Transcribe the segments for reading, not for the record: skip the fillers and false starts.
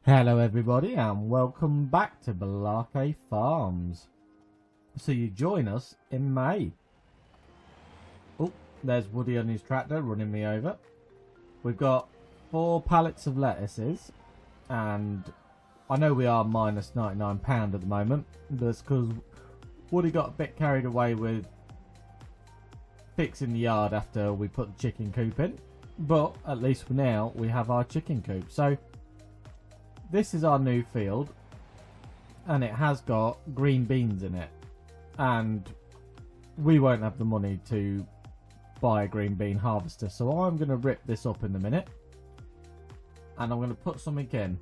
Hello everybody and welcome back to Balake Farms. So you join us in May. Oh, there's Woody on his tractor running me over. We've got 4 pallets of lettuces and I know we are minus £99 at the moment. That's because Woody got a bit carried away with fixing the yard after we put the chicken coop in. But at least for now we have our chicken coop. So this is our new field, and it has got green beans in it, and we won't have the money to buy a green bean harvester, so I'm going to rip this up in a minute, and I'm going to put something in.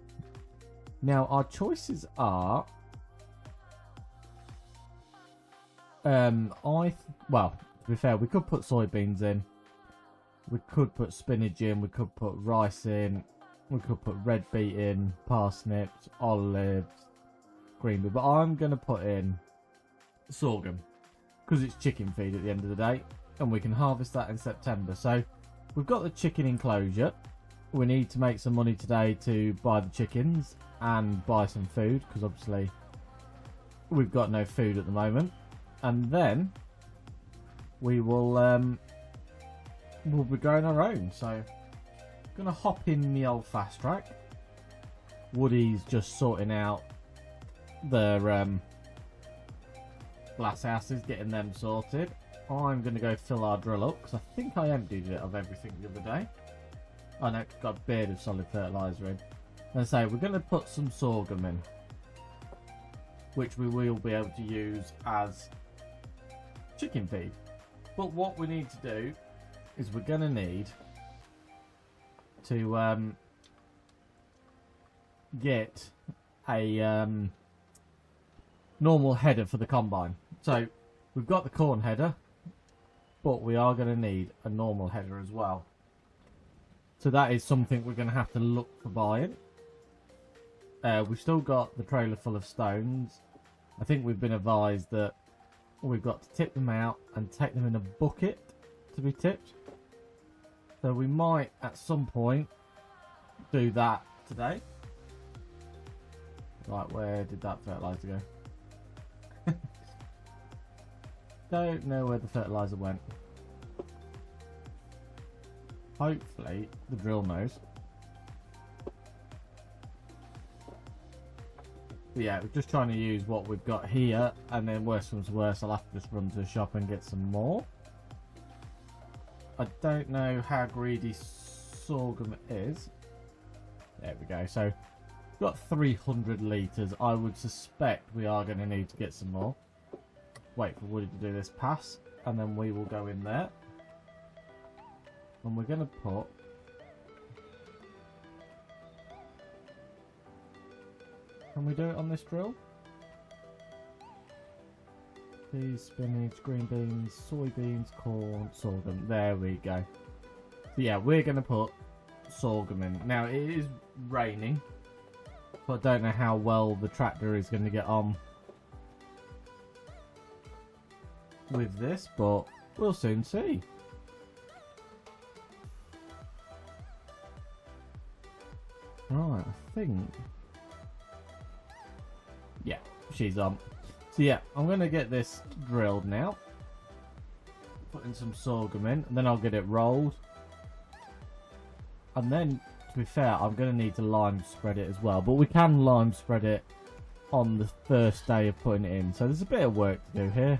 Now our choices are, well, to be fair, we could put soybeans in, we could put spinach in, we could put rice in, we could put red beet in, parsnips, olives, green bean. But I'm going to put in sorghum because it's chicken feed at the end of the day. And we can harvest that in September. So we've got the chicken enclosure. We need to make some money today to buy the chickens and buy some food. Because obviously we've got no food at the moment. And then we will we'll be growing our own. So gonna hop in the old fast track. Woody's just sorting out the glass houses, getting them sorted. I'm gonna go fill our drill up because I think I emptied it of everything the other day. I know it's got a beard of solid fertilizer in. And so we're gonna put some sorghum in, which we will be able to use as chicken feed. But what we need to do is we're gonna need to get a normal header for the combine. So we've got the corn header, but we are going to need a normal header as well. So that is something we're going to have to look for buying. We've still got the trailer full of stones. I think we've been advised that we've got to tip them out and take them in a bucket to be tipped. So we might, at some point, do that today. Right, where did that fertilizer go? Don't know where the fertilizer went. Hopefully, the drill knows. But yeah, we're just trying to use what we've got here, and then worst comes to worst, I'll have to just run to the shop and get some more. I don't know how greedy sorghum is. There we go. So we've got 300 litres. I would suspect we are going to need to get some more. Wait for Woody to do this pass, and then we will go in there. And we're going to put can we do it on this drill? Peas, spinach, green beans, soybeans, corn, sorghum. There we go. So yeah, we're going to put sorghum in. Now, it is raining, but I don't know how well the tractor is going to get on with this, but we'll soon see. Right, I think. Yeah, she's on. So yeah, I'm going to get this drilled now. Putting some sorghum in, and then I'll get it rolled. And then, to be fair, I'm going to need to lime spread it as well. But we can lime spread it on the first day of putting it in. So there's a bit of work to do here.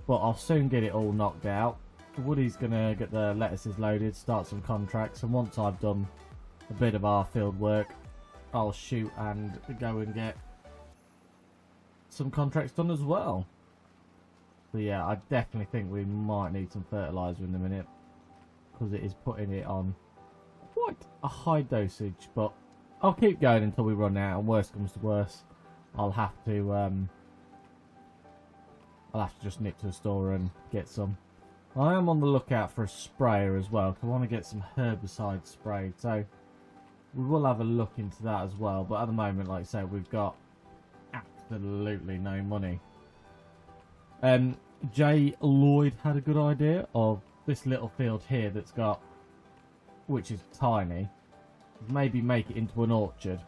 But I'll soon get it all knocked out. Woody's going to get the lettuces loaded, start some contracts. And once I've done a bit of our field work, I'll shoot and go and get some contracts done as well. So yeah, I definitely think we might need some fertilizer in a minute, because it is putting it on quite a high dosage. But I'll keep going until we run out, and worst comes to worst, I'll have to just nip to the store and get some. I am on the lookout for a sprayer as well, because I want to get some herbicide sprayed, so we will have a look into that as well. But at the moment, like I say, we've got absolutely no money. Jay Lloyd had a good idea of this little field here that's got, which is tiny, maybe make it into an orchard.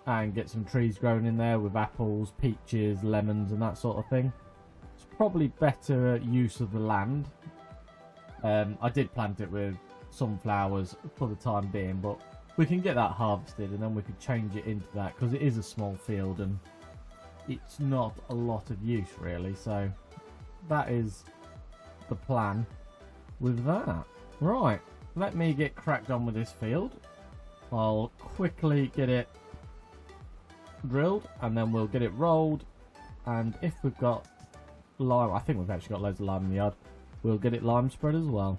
and get some trees growing in there with apples, peaches, lemons and that sort of thing. It's probably better use of the land. I did plant it with sunflowers for the time being, but we can get that harvested and then we could change it into that, because it is a small field and it's not a lot of use really. So that is the plan with that. Right, let me get cracked on with this field. I'll quickly get it drilled and then we'll get it rolled, and if we've got lime, I think we've actually got loads of lime in the yard, we'll get it lime spread as well.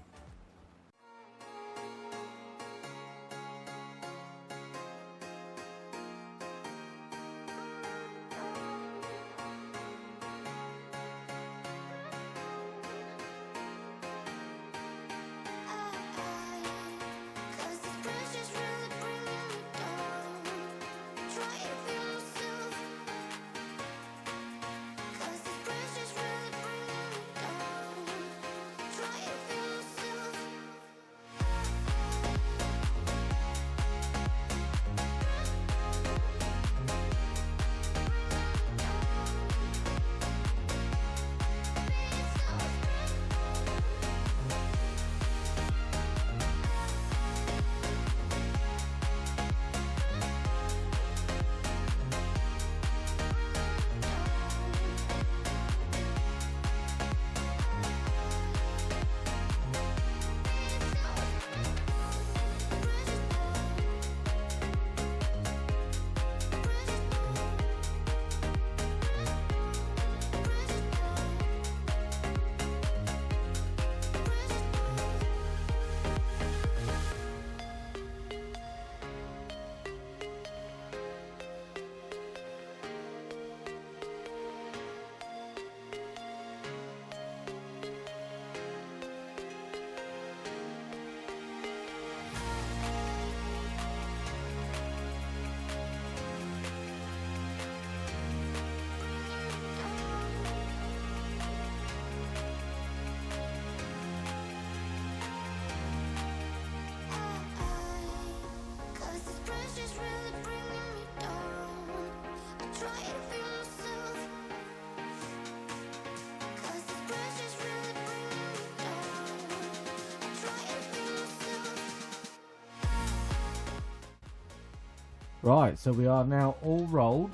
Right, so we are now all rolled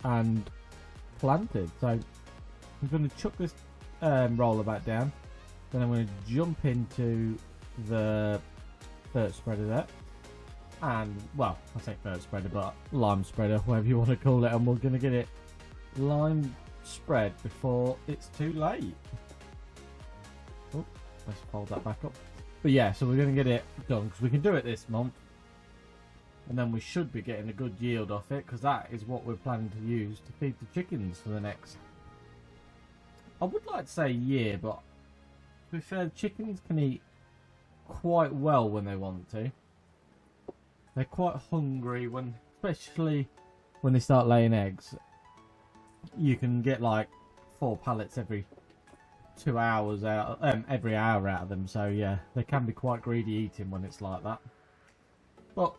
and planted. So I'm going to chuck this roller back down. Then I'm going to jump into the third spreader there. And, well, I say third spreader, but lime spreader, whatever you want to call it. And we're going to get it lime spread before it's too late. Oh, let's fold that back up. But yeah, so we're going to get it done, because we can do it this month. And then we should be getting a good yield off it, because that is what we're planning to use to feed the chickens for the next, I would like to say year, but to be fair, the chickens can eat quite well when they want to. They're quite hungry, when, especially when they start laying eggs. You can get like 4 pallets every 2 hours out, every hour out of them. So yeah, they can be quite greedy eating when it's like that. But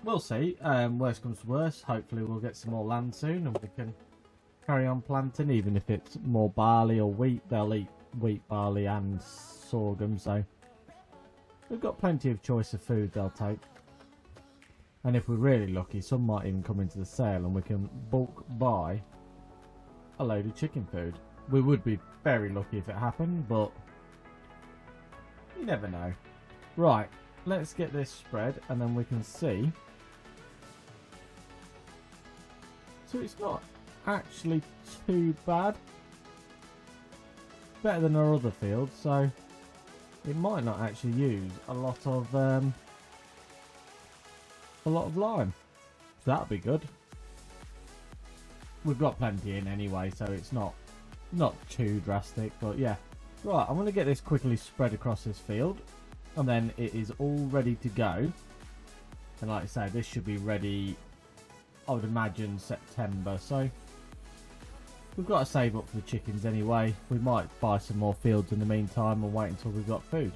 we'll see. Worst comes to worst, hopefully we'll get some more land soon and we can carry on planting. Even if it's more barley or wheat, they'll eat wheat, barley and sorghum, so we've got plenty of choice of food they'll take. And if we're really lucky, some might even come into the sale and we can bulk buy a load of chicken food. We would be very lucky if it happened, but you never know. Right, let's get this spread and then we can see. So it's not actually too bad. Better than our other fields, so it might not actually use a lot of lime. So that'll be good. We've got plenty in anyway, so it's not too drastic, but yeah. Right, I'm going to get this quickly spread across this field, and then it is all ready to go. And like I say, this should be ready, I would imagine, September. So we've got to save up for the chickens anyway. We might buy some more fields in the meantime and wait until we've got food.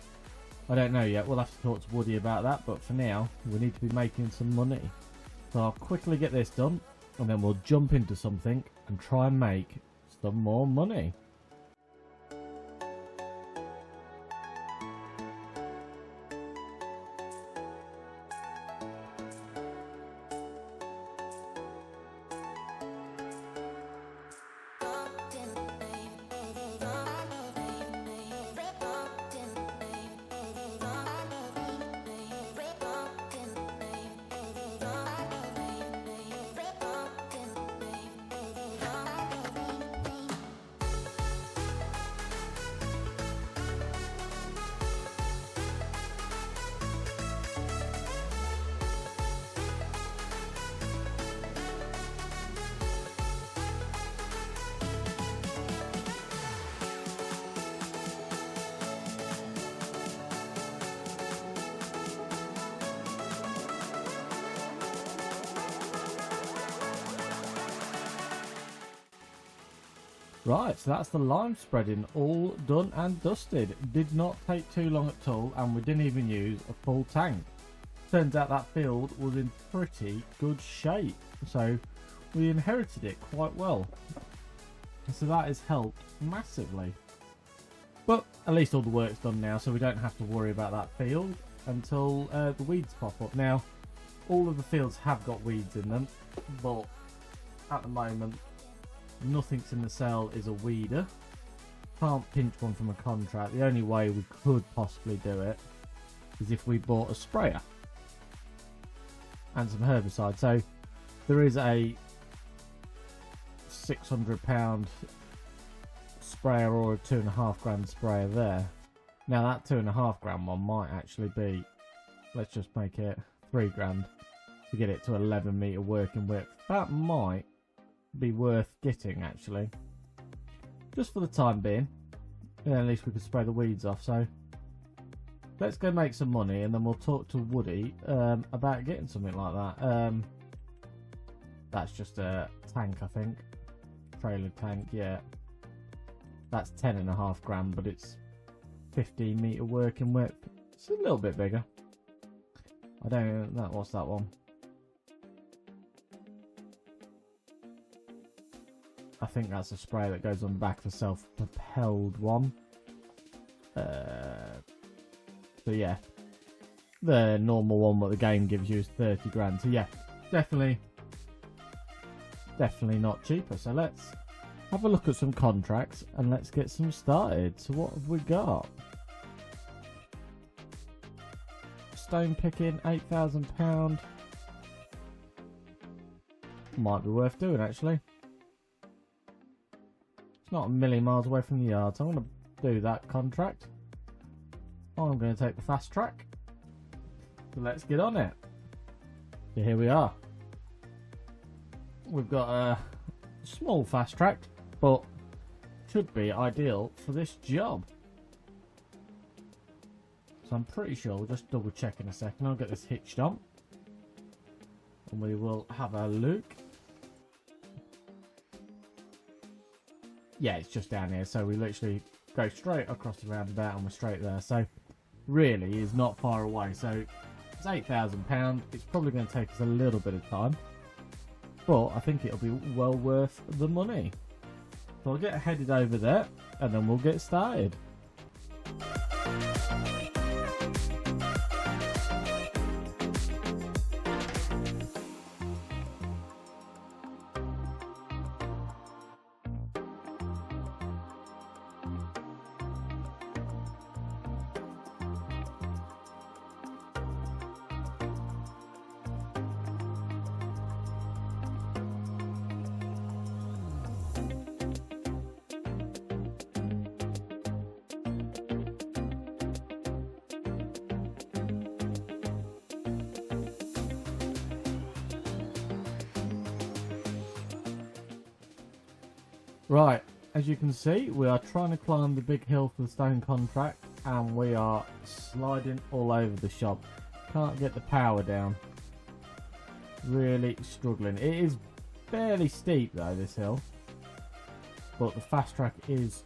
I don't know yet. We'll have to talk to Woody about that, but for now we need to be making some money. So I'll quickly get this done, and then we'll jump into something and try and make some more money. Right, so that's the lime spreading all done and dusted. Did not take too long at all, and we didn't even use a full tank. Turns out that field was in pretty good shape, so we inherited it quite well. So that has helped massively. But at least all the work's done now, so we don't have to worry about that field until the weeds pop up. Now, all of the fields have got weeds in them, but at the moment, nothing's in the cell is a weeder. Can't pinch one from a contract. The only way we could possibly do it is if we bought a sprayer and some herbicide. So there is a £600 sprayer or a £2.5 sprayer there. Now that £2.5 one might actually be, let's just make it £3 to get it to 11 metre working width. That might be worth getting actually, just for the time being. Yeah, at least we could spray the weeds off. So let's go make some money, and then we'll talk to Woody about getting something like that. That's just a tank, I think, trailer tank. Yeah, that's £10.5, but it's 15 metre working width. It's a little bit bigger. I don't know what's that one. I think that's a spray that goes on the back of the self-propelled one. So yeah, the normal one what the game gives you is 30 grand. So yeah, definitely not cheaper. So let's have a look at some contracts and let's get some started. So what have we got? Stone picking, £8,000. Might be worth doing actually. It's not a million miles away from the yard, so I'm going to do that contract. I'm going to take the fast track. So let's get on it. So here we are. We've got a small fast track, but should be ideal for this job. So I'm pretty sure, we'll just double check in a second. I'll get this hitched on and we will have a look. Yeah, it's just down here, so we literally go straight across the roundabout and we're straight there. So really is not far away. So it's £8,000. It's probably going to take us a little bit of time, but I think it'll be well worth the money. So I'll get headed over there and then we'll get started. Right, as you can see, we are trying to climb the big hill for the stone contract and we are sliding all over the shop. Can't get the power down. Really struggling. It is fairly steep though, this hill, but the fast track is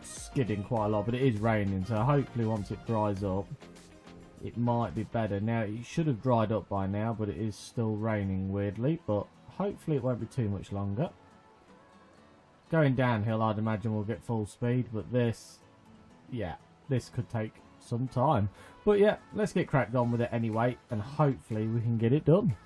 skidding quite a lot, but it is raining, so hopefully once it dries up it might be better. Now, it should have dried up by now, but it is still raining weirdly, but hopefully it won't be too much longer. Going downhill, I'd imagine we'll get full speed, but this, yeah, this could take some time. But yeah, let's get cracked on with it anyway, and hopefully we can get it done.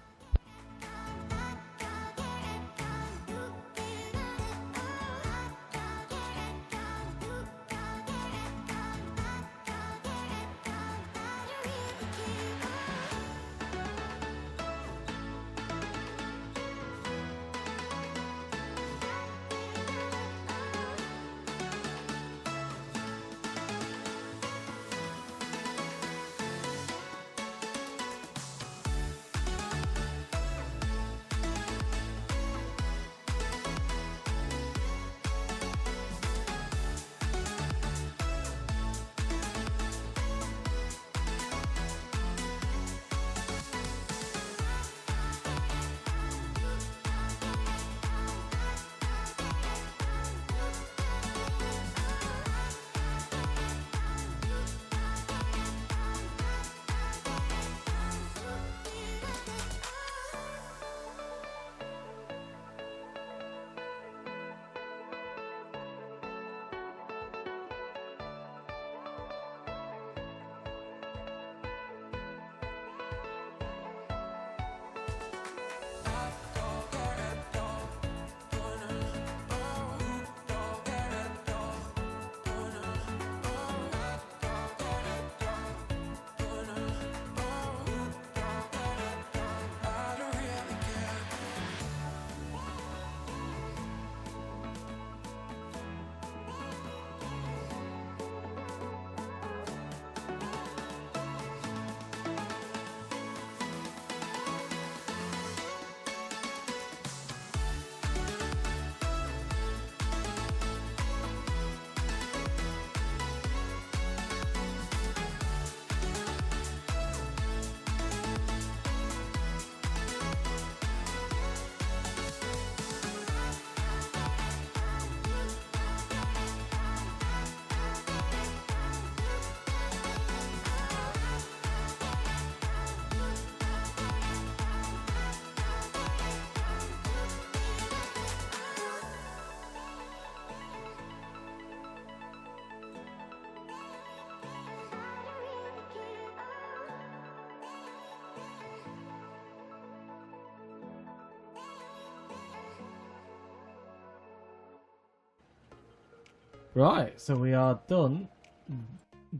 Right, so we are done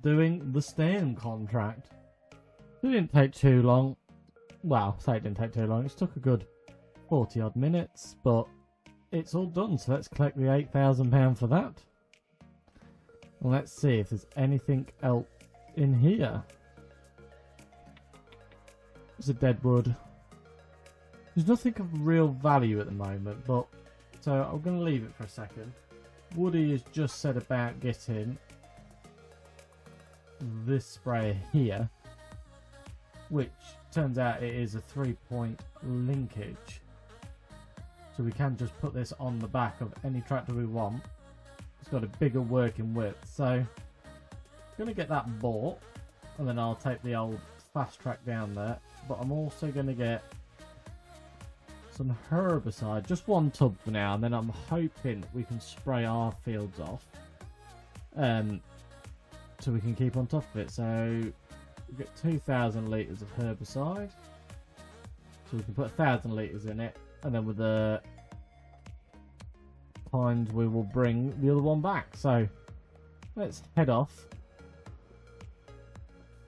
doing the staying contract. It didn't take too long. Well, say it didn't take too long. It took a good 40 odd minutes, but it's all done. So let's collect the £8,000 for that. And let's see if there's anything else in here. There's a dead wood. There's nothing of real value at the moment, but so I'm going to leave it for a second. Woody has just said about getting this sprayer here, which turns out it is a 3-point linkage. So we can just put this on the back of any tractor we want. It's got a bigger working width. So I'm going to get that bought, and then I'll take the old fast track down there. But I'm also going to get some herbicide, just one tub for now, and then I'm hoping we can spray our fields off, so we can keep on top of it. So we get 2,000 litres of herbicide, so we can put 1,000 litres in it, and then with the pines we will bring the other one back. So let's head off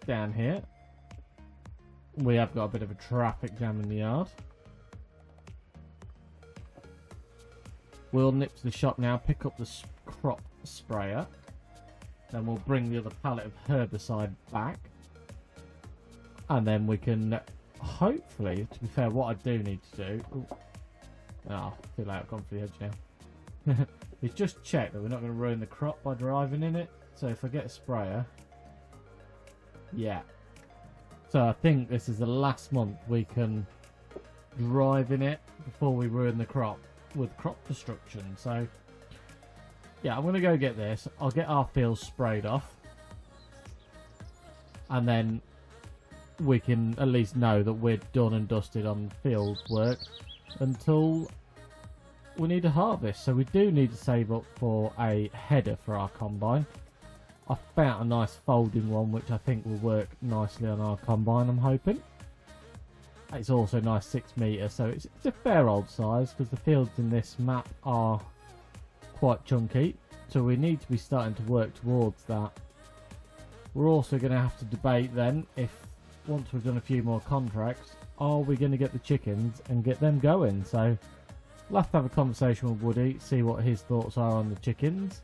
down here. We have got a bit of a traffic jam in the yard. We'll nip to the shop now, pick up the crop sprayer, then we'll bring the other pallet of herbicide back, and then we can hopefully, to be fair, what I do need to do, I feel like I've gone for the edge now, is just check that we're not going to ruin the crop by driving in it. So if I get a sprayer, yeah, so I think this is the last month we can drive in it before we ruin the crop with crop destruction. So yeah, I'm going to go get this. I'll get our fields sprayed off, and then we can at least know that we're done and dusted on field work until we need a harvest. So we do need to save up for a header for our combine. I found a nice folding one which I think will work nicely on our combine, I'm hoping. It's also a nice 6 metre, so it's a fair old size because the fields in this map are quite chunky, so we need to be starting to work towards that. We're also going to have to debate then, if once we've done a few more contracts, are we going to get the chickens and get them going? So we'll have to have a conversation with Woody, see what his thoughts are on the chickens,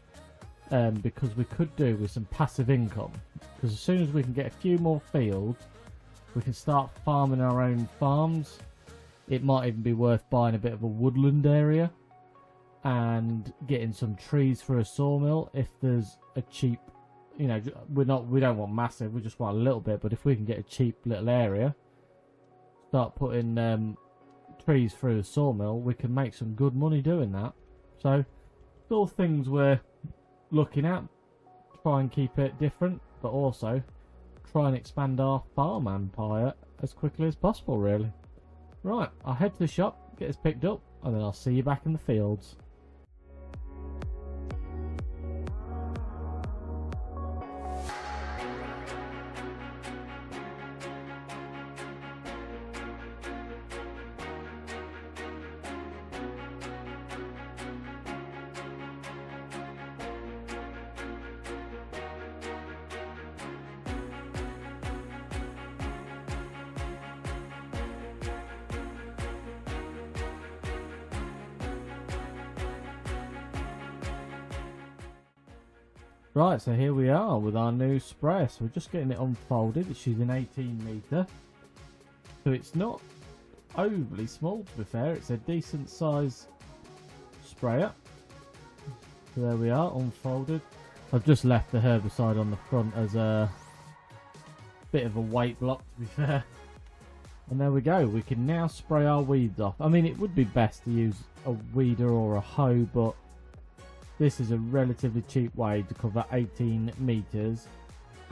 because we could do with some passive income, because as soon as we can get a few more fields, we can start farming our own farms. It might even be worth buying a bit of a woodland area and getting some trees for a sawmill if there's a cheap, you know, we don't want massive, we just want a little bit, but if we can get a cheap little area, start putting trees through the sawmill, we can make some good money doing that. So it's all things we're looking at, try and keep it different, but also try and expand our farm empire as quickly as possible, really. Right, I'll head to the shop, get this picked up, and then I'll see you back in the fields. Right, so here we are with our new sprayer. So we're just getting it unfolded. It's using 18 metre. So it's not overly small, to be fair. It's a decent size sprayer. So there we are, unfolded. I've just left the herbicide on the front as a bit of a weight block, to be fair. And there we go. We can now spray our weeds off. I mean, it would be best to use a weeder or a hoe, but this is a relatively cheap way to cover 18 metres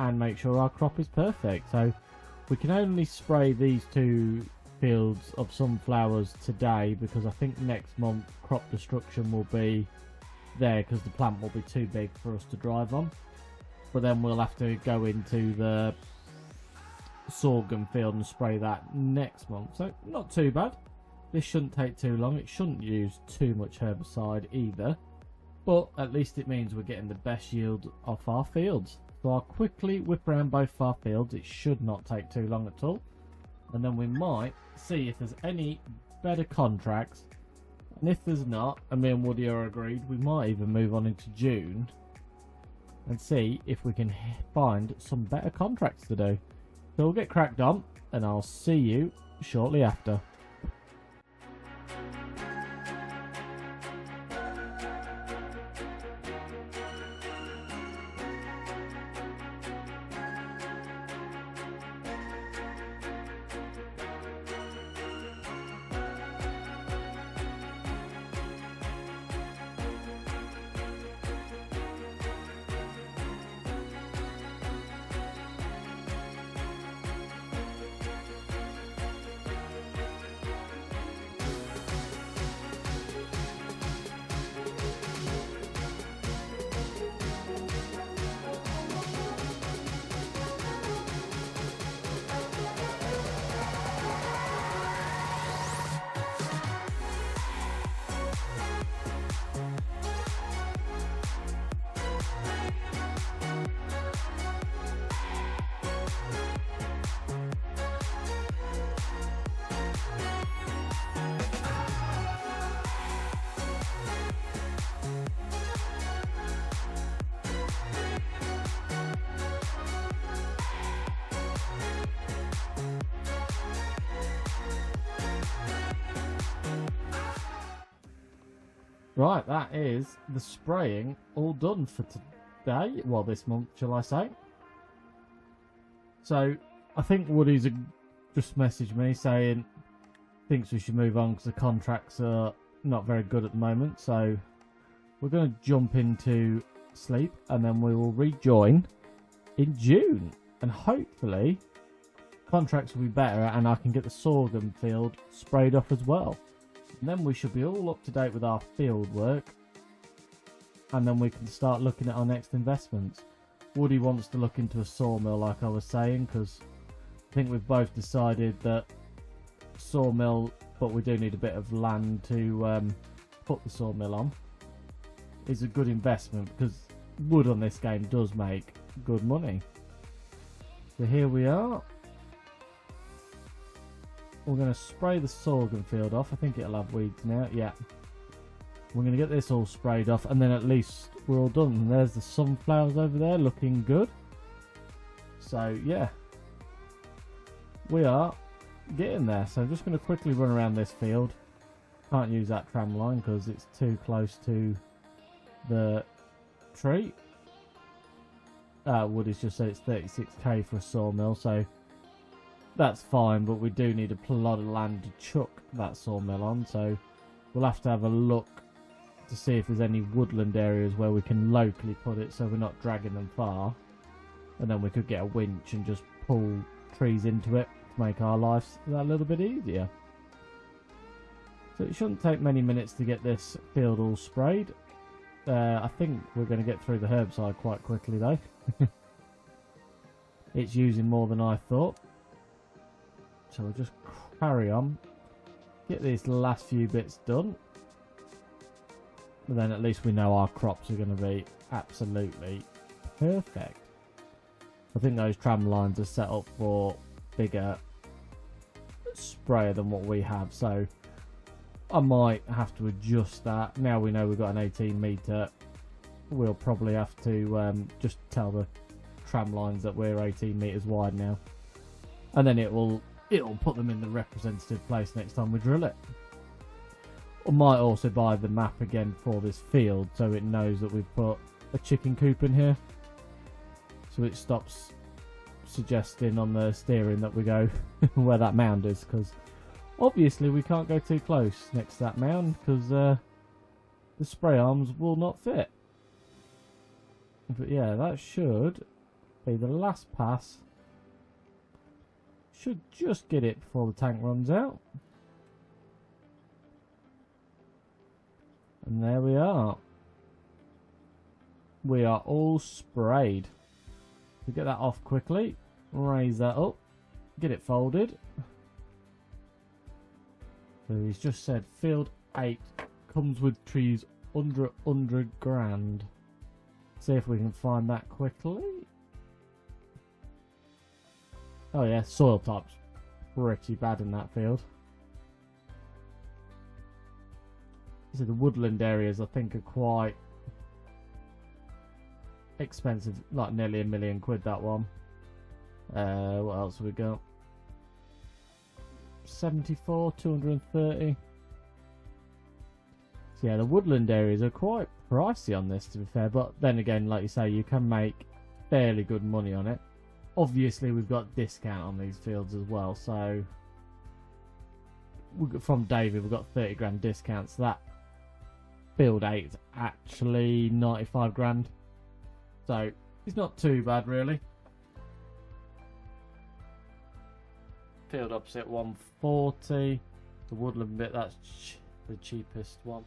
and make sure our crop is perfect. So we can only spray these 2 fields of sunflowers today because I think next month crop destruction will be there because the plant will be too big for us to drive on. But then we'll have to go into the sorghum field and spray that next month. So not too bad. This shouldn't take too long. It shouldn't use too much herbicide either. But at least it means we're getting the best yield off our fields. So I'll quickly whip around both our fields. It should not take too long at all. And then we might see if there's any better contracts. And if there's not, and me and Woody are agreed, we might even move on into June and see if we can find some better contracts to do. So we'll get cracked on, and I'll see you shortly after. Right, that is the spraying all done for today. Well, this month, shall I say. So, I think Woody's just messaged me saying thinks we should move on because the contracts are not very good at the moment. So, we're going to jump into sleep and then we will rejoin in June. And hopefully, contracts will be better, and I can get the sorghum field sprayed off as well. And then we should be all up to date with our field work, and then we can start looking at our next investments. Woody wants to look into a sawmill, like I was saying, because I think we've both decided that sawmill, but we do need a bit of land to put the sawmill on, is a good investment, because wood on this game does make good money. So here we are. We're going to spray the sorghum field off. I think it'll have weeds now. Yeah. We're going to get this all sprayed off, and then at least we're all done. And there's the sunflowers over there looking good. So, yeah. We are getting there. So I'm just going to quickly run around this field. Can't use that tram line because it's too close to the tree. Woody's just said it's 36k for a sawmill, so that's fine, but we do need a plot of land to chuck that sawmill on, so we'll have to have a look to see if there's any woodland areas where we can locally put it so we're not dragging them far, and then we could get a winch and just pull trees into it to make our lives a little bit easier. So it shouldn't take many minutes to get this field all sprayed. I think we're going to get through the herbicide quite quickly though. It's using more than I thought. So we'll just carry on. Get these last few bits done. And then at least we know our crops are going to be absolutely perfect. I think those tram lines are set up for bigger sprayer than what we have. So I might have to adjust that. Now we know we've got an 18 metre. We'll probably have to just tell the tram lines that we're 18 metres wide now. And then it'll put them in the representative place next time we drill it. I might also buy the map again for this field so it knows that we've put a chicken coop in here. So it stops suggesting on the steering that we go where that mound is, because obviously we can't go too close next to that mound because the spray arms will not fit. But yeah, that should be the last pass. Should just get it before the tank runs out. And there we are. We are all sprayed. So get that off quickly. Raise that up. Get it folded. So he's just said field 8 comes with trees under 100 grand. See if we can find that quickly. Oh yeah, soil type's pretty bad in that field. So the woodland areas I think are quite expensive, like nearly £1 million that one. What else have we got? 74, 230. So yeah, the woodland areas are quite pricey on this, to be fair, but then again, like you say, you can make fairly good money on it. Obviously we've got discount on these fields as well, so from David we've got 30 grand discount, so that field 8 is actually 95 grand, so it's not too bad really. Field opposite 140, the woodland bit, that's the cheapest one.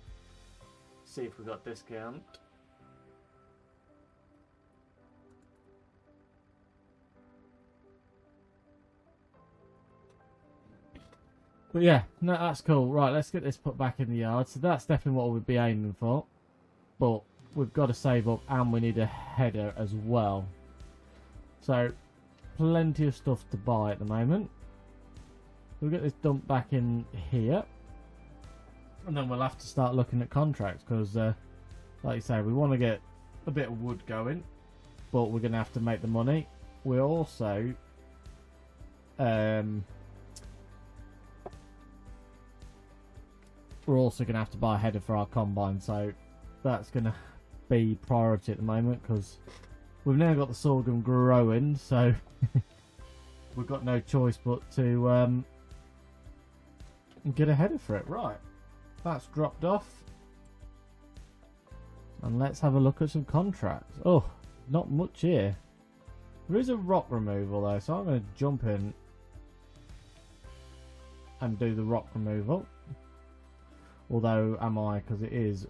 See if we got discount. But yeah, no, that's cool. Right, let's get this put back in the yard. So that's definitely what we'd be aiming for. But we've got to save up, and we need a header as well. So plenty of stuff to buy at the moment. We'll get this dumped back in here. And then we'll have to start looking at contracts because, like you say, we want to get a bit of wood going. But we're going to have to make the money. We're also... we're also going to have to buy a header for our combine, so that's going to be priority at the moment because we've now got the sorghum growing, so we've got no choice but to get a header for it. Right, that's dropped off, and let's have a look at some contracts. Oh, not much here. There is a rock removal though, so I'm going to jump in and do the rock removal. Although, am I? Because it is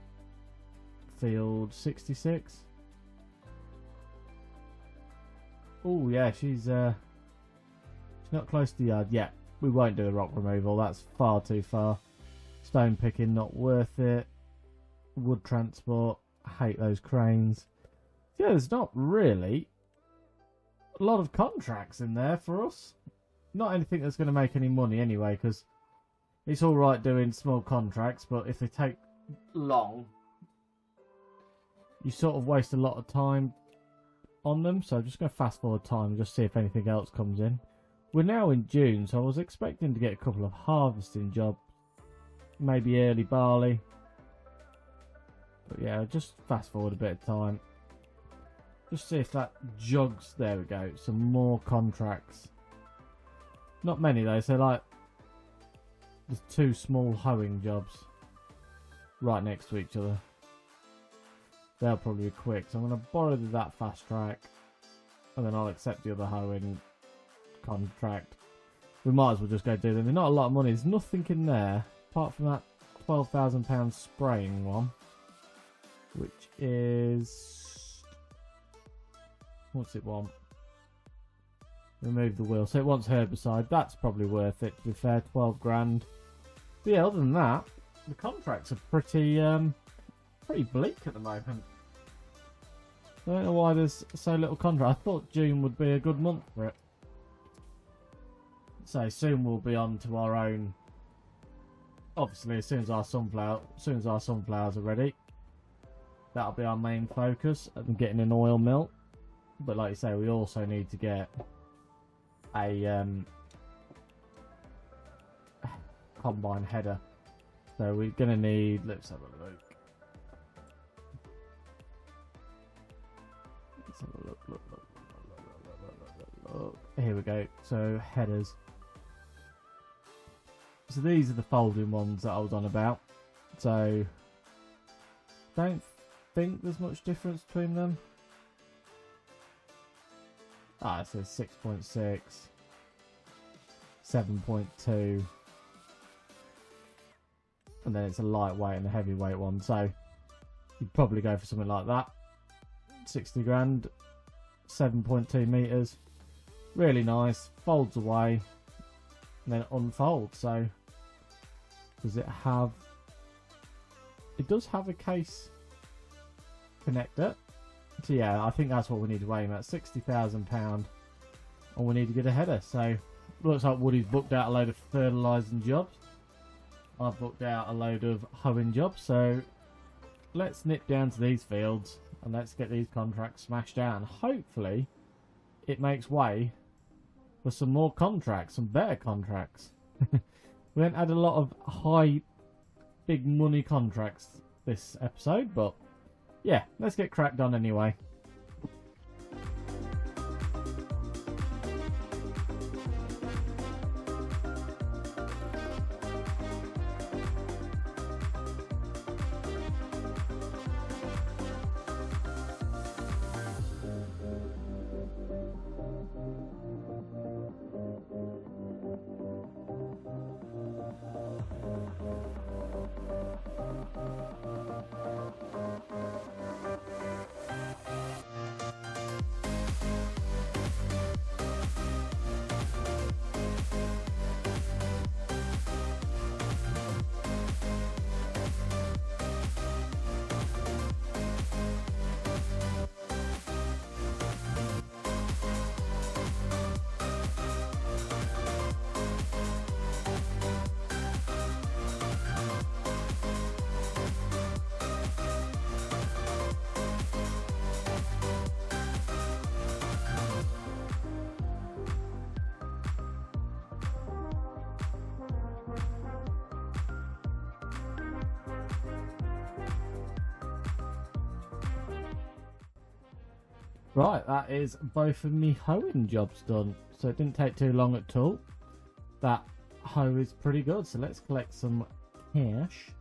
field 66. Oh yeah, she's not close to the yard yet. We won't do the rock removal. That's far too far. Stone picking, not worth it. Wood transport, I hate those cranes. Yeah, there's not really a lot of contracts in there for us. Not anything that's going to make any money anyway, because it's alright doing small contracts, but if they take long, you sort of waste a lot of time on them. So I'm just going to fast forward time and just see if anything else comes in. We're now in June, so I was expecting to get a couple of harvesting jobs. Maybe early barley. But yeah, just fast forward a bit of time. Just see if that jugs. There we go. Some more contracts. Not many though, so like there's 2 small hoeing jobs right next to each other. They'll probably be quick, so I'm going to borrow that fast track and then I'll accept the other hoeing contract. We might as well just go do them. There's not a lot of money. There's nothing in there apart from that £12,000 spraying one, which is, what's it want? Remove the wheel. So it wants herbicide. That's probably worth it, to be fair. 12 grand. But yeah, other than that, the contracts are pretty bleak at the moment. I don't know why there's so little contract. I thought June would be a good month for it. So soon we'll be on to our own. Obviously, as soon as our sunflowers are ready, that'll be our main focus. And getting an oil mill. But like you say, we also need to get a combine header. So we're gonna need. Let's have a look. Let's have a look. Look. Here we go. So headers. So these are the folding ones that I was on about. So don't think there's much difference between them. Ah, it says 6.6, 7.2, and then it's a lightweight and a heavyweight one. So you'd probably go for something like that. 60 grand, 7.2 meters, really nice. Folds away and then unfolds. So does it have? It does have a case connector. So yeah, I think that's what we need to aim at. £60,000, and we need to get a header. So looks like Woody's booked out a load of fertilising jobs. I've booked out a load of hoeing jobs. So let's nip down to these fields and let's get these contracts smashed out. And hopefully it makes way for some more contracts, some better contracts. We haven't had a lot of high, big money contracts this episode, but yeah, let's get cracked on anyway. Right, that is both of me hoeing jobs done. So it didn't take too long at all. That hoe is pretty good. So let's collect some cash.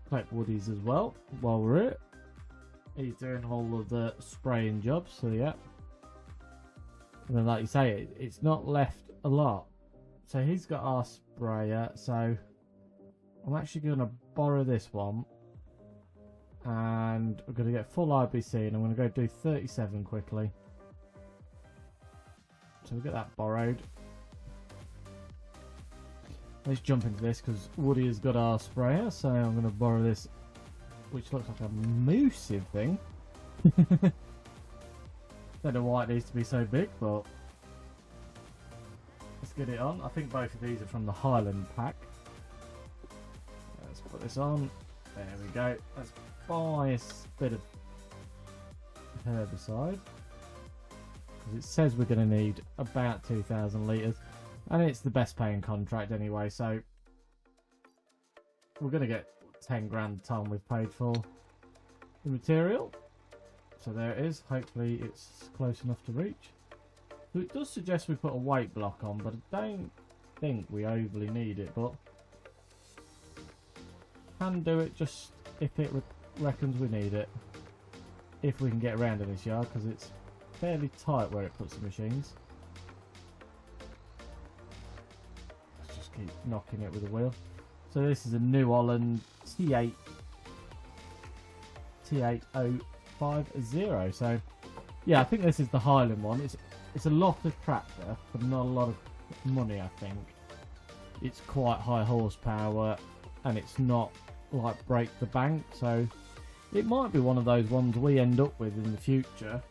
Collect Woody's as well while we're at it. He's doing all of the spraying jobs, so yeah. And then like you say, it's not left a lot So he's got our sprayer, so I'm actually going to borrow this one. And we're going to get full IBC, and I'm going to go do 37 quickly. So we'll get that borrowed. Let's jump into this because Woody has got our sprayer, so I'm going to borrow this, which looks like a massive thing. Don't know why it needs to be so big, but let's get it on. I think both of these are from the Highland pack. Let's put this on. There we go. Let's buy a bit of herbicide, because it says we're going to need about 2,000 litres, and it's the best paying contract anyway, so we're going to get 10 grand a tonne we've paid for the material. So there it is. Hopefully it's close enough to reach. So it does suggest we put a weight block on, but I don't think we overly need it, but can do it just if it reckons we need it, if we can get around in this yard, because it's fairly tight where it puts the machines. Let's just keep knocking it with the wheel. So this is a New Holland T8050. So yeah, I think this is the Highland one. It's a lot of tractor but not a lot of money. I think it's quite high horsepower and it's not like break the bank, so it might be one of those ones we end up with in the future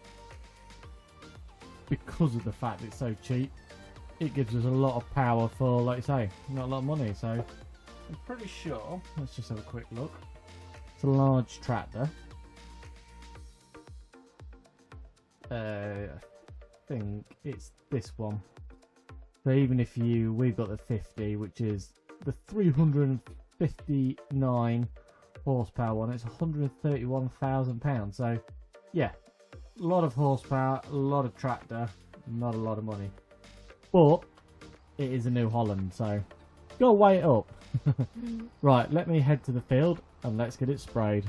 because of the fact it's so cheap. It gives us a lot of power for, like you say, not a lot of money. So I'm pretty sure, let's just have a quick look. It's a large tractor. I think it's this one. So even if we've got the 50, which is the 359 horsepower one, it's £131,000. So yeah, a lot of horsepower, a lot of tractor, not a lot of money. But it is a New Holland, so go weigh it up. Right, let me head to the field and let's get it sprayed.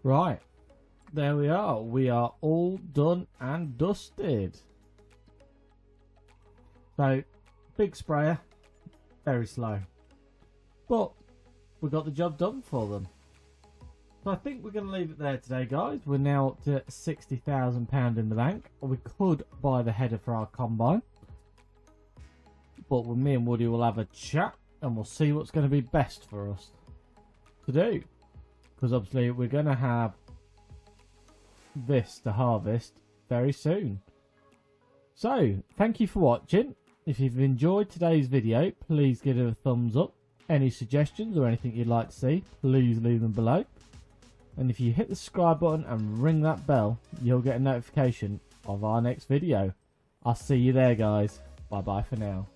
Right, there we are. We are all done and dusted. So, big sprayer, very slow. But we got the job done for them. So I think we're going to leave it there today, guys. We're now up to £60,000 in the bank. We could buy the header for our combine. But with me and Woody, we'll have a chat and we'll see what's going to be best for us to do. Because obviously we're going to have this to harvest very soon. So, thank you for watching. If you've enjoyed today's video, please give it a thumbs up. Any suggestions or anything you'd like to see, please leave them below. And if you hit the subscribe button and ring that bell, you'll get a notification of our next video. I'll see you there, guys. Bye bye for now.